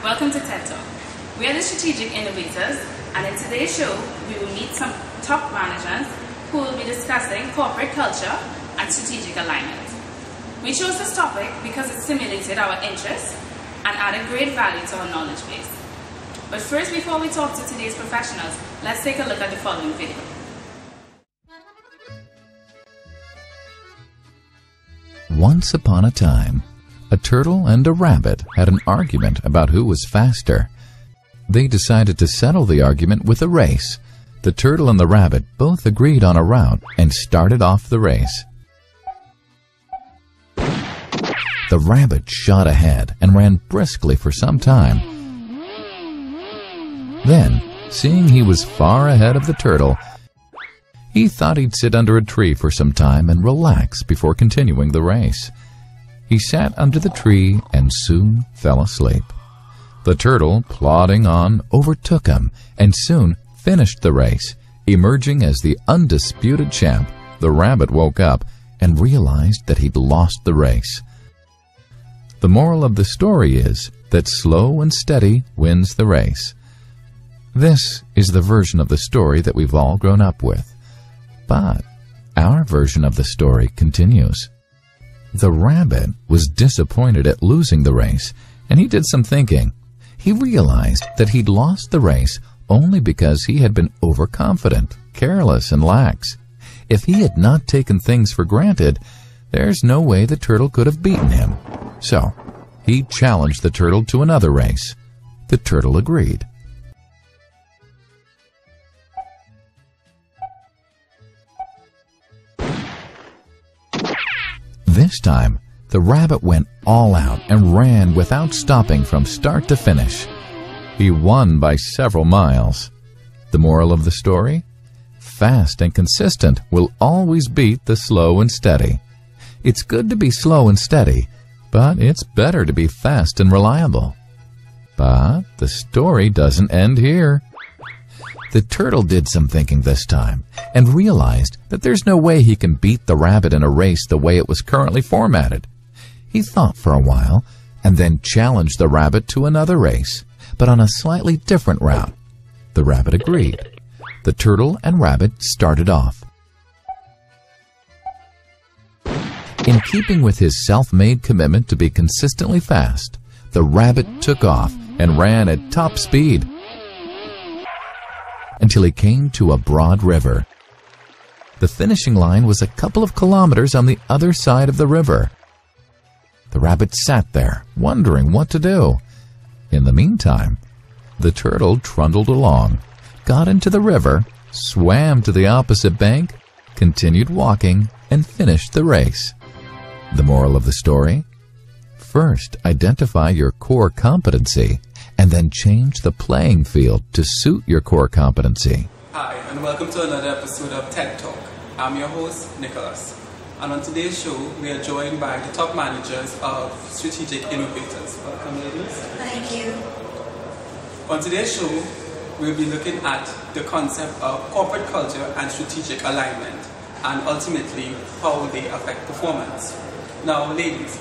Welcome to TED Talk. We are the strategic innovators, and in today's show, we will meet some top managers who will be discussing corporate culture and strategic alignment. We chose this topic because it stimulated our interests and added great value to our knowledge base. But first, before we talk to today's professionals, let's take a look at the following video. Once upon a time, a turtle and a rabbit had an argument about who was faster. They decided to settle the argument with a race. The turtle and the rabbit both agreed on a route and started off the race. The rabbit shot ahead and ran briskly for some time. Then, seeing he was far ahead of the turtle, he thought he'd sit under a tree for some time and relax before continuing the race. He sat under the tree and soon fell asleep. The turtle, plodding on, overtook him and soon finished the race. Emerging as the undisputed champ, the rabbit woke up and realized that he'd lost the race. The moral of the story is that slow and steady wins the race. This is the version of the story that we've all grown up with. But our version of the story continues. The rabbit was disappointed at losing the race, and he did some thinking. He realized that he'd lost the race only because he had been overconfident, careless, and lax. If he had not taken things for granted, there's no way the turtle could have beaten him. So, he challenged the turtle to another race. The turtle agreed. This time, the rabbit went all out and ran without stopping from start to finish. He won by several miles. The moral of the story? Fast and consistent will always beat the slow and steady. It's good to be slow and steady, but it's better to be fast and reliable. But the story doesn't end here. The turtle did some thinking this time and realized that there's no way he can beat the rabbit in a race the way it was currently formatted. He thought for a while and then challenged the rabbit to another race, but on a slightly different route. The rabbit agreed. The turtle and rabbit started off. In keeping with his self-made commitment to be consistently fast, the rabbit took off and ran at top speed until he came to a broad river. The finishing line was a couple of kilometers on the other side of the river. The rabbit sat there, wondering what to do. In the meantime, the turtle trundled along, got into the river, swam to the opposite bank, continued walking, and finished the race. The moral of the story? First, identify your core competency, and then change the playing field to suit your core competency. Hi, and welcome to another episode of TED Talk. I'm your host, Nicholas. And on today's show, we are joined by the top managers of Strategic Innovators. Welcome, ladies. Thank you. On today's show, we'll be looking at the concept of corporate culture and strategic alignment, and ultimately, how they affect performance. Now, ladies,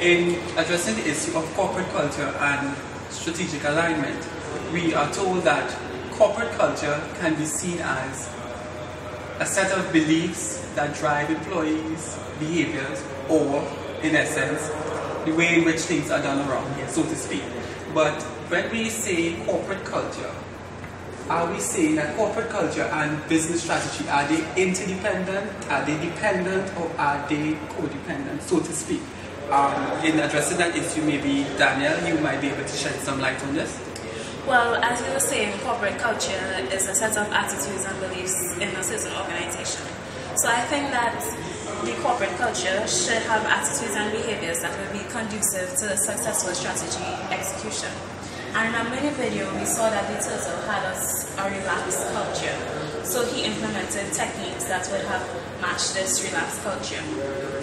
in addressing the issue of corporate culture and strategic alignment, we are told that corporate culture can be seen as a set of beliefs that drive employees' behaviors, or, in essence, the way in which things are done around here, so to speak. But when we say corporate culture, are we saying that corporate culture and business strategy, are they interdependent, are they dependent, or are they codependent, so to speak? In addressing that issue, maybe Danielle, you might be able to shed some light on this. Well, as you were saying, corporate culture is a set of attitudes and beliefs in a certain organization. So I think that the corporate culture should have attitudes and behaviors that will be conducive to successful strategy execution. And in our mini video, we saw that the turtle had a relaxed culture. So he implemented techniques that would have matched this relaxed culture.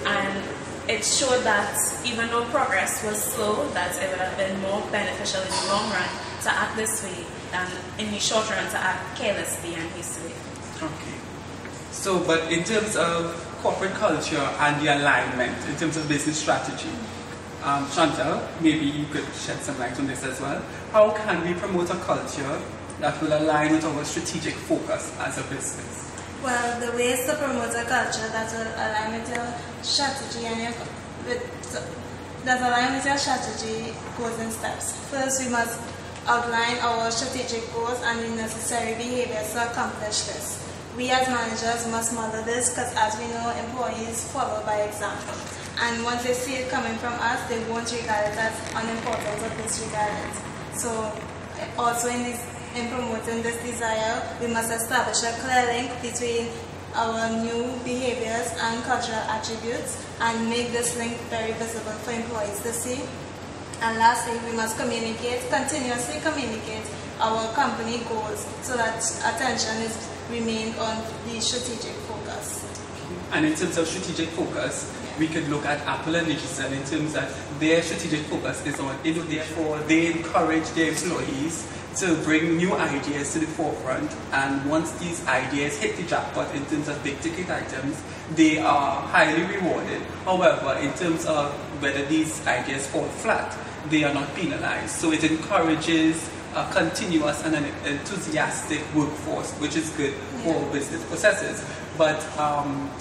And it showed that even though progress was slow, that it would have been more beneficial in the long run to act this way than in the short run to act carelessly and hastily. Okay. So, but in terms of corporate culture and the alignment, in terms of business strategy, Chantelle, maybe you could shed some light on this as well. How can we promote a culture that will align with our strategic focus as a business? Well, the ways to promote a culture that will align with your strategy and goes in steps. First, we must outline our strategic goals and the necessary behaviors to accomplish this. We as managers must model this because, as we know, employees follow by example. And once they see it coming from us, they won't regard it as unimportant or disregard it. So, also in promoting this desire, we must establish a clear link between our new behaviors and cultural attributes and make this link very visible for employees to see. And lastly, we must continuously communicate our company goals so that attention is remained on the strategic focus. And in terms of strategic focus, we could look at Apple and Digital in terms that their strategic focus is on, therefore they encourage their employees to bring new ideas to the forefront, and once these ideas hit the jackpot in terms of big ticket items, they are highly rewarded. However, in terms of whether these ideas fall flat, they are not penalized. So it encourages a continuous and an enthusiastic workforce, which is good for business processes. But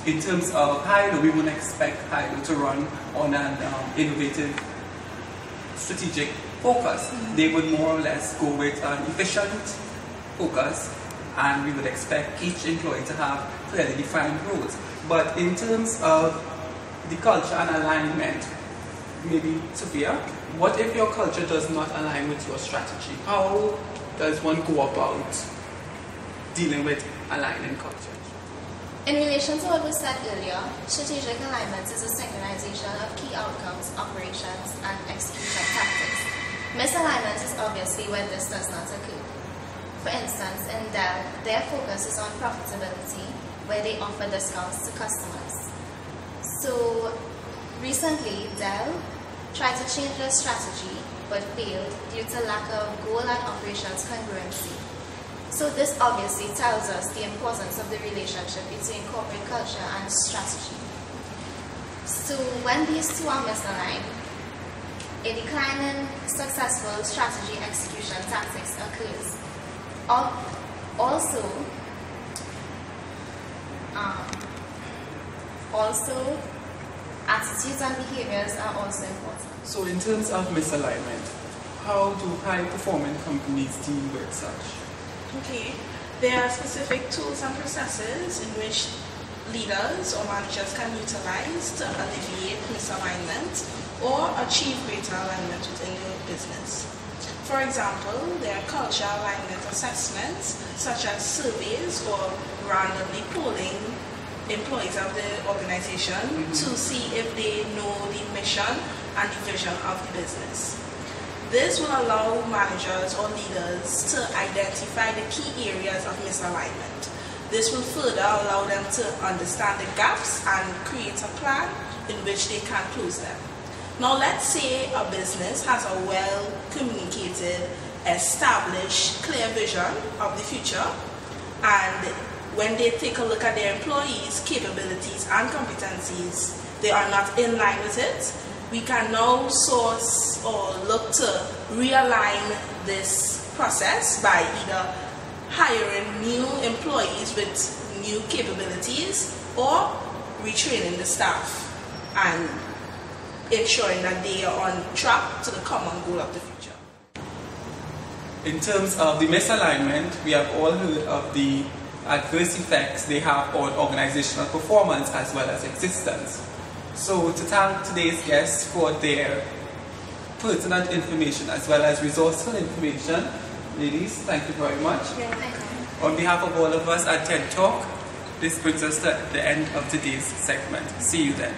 in terms of Hilo, we wouldn't expect Hilo to run on an innovative strategic focus. They would more or less go with an efficient focus, and we would expect each employee to have clearly defined roles. But in terms of the culture and alignment, maybe Sophia, what if your culture does not align with your strategy? How does one go about dealing with aligning culture? In relation to what was said earlier, strategic alignment is a synchronization of key outcomes, operations, and execution tactics. Misalignment is obviously when this does not occur. For instance, in Dell, their focus is on profitability, where they offer discounts to customers. So, recently, Dell tried to change their strategy, but failed due to lack of goal and operations congruency. So this obviously tells us the importance of the relationship between corporate culture and strategy. So when these two are misaligned, a decline in successful strategy execution tactics occurs. Also, attitudes and behaviors are also important. So in terms of misalignment, how do high-performing companies deal with such? Okay, there are specific tools and processes in which leaders or managers can utilize to alleviate misalignment or achieve greater alignment within your business. For example, there are culture alignment assessments such as surveys or randomly polling employees of the organization to see if they know the mission and the vision of the business. This will allow managers or leaders to identify the key areas of misalignment. This will further allow them to understand the gaps and create a plan in which they can close them. Now let's say a business has a well-communicated, established, clear vision of the future, and when they take a look at their employees' capabilities and competencies, they are not in line with it. We can now source or look to realign this process by either hiring new employees with new capabilities or retraining the staff and ensuring that they are on track to the common goal of the future. In terms of the misalignment, we have all heard of the adverse effects they have on organizational performance as well as existence. So to thank today's guests for their pertinent information as well as resourceful information, ladies, thank you very much. On behalf of all of us at TED Talk, this brings us to the end of today's segment. See you then.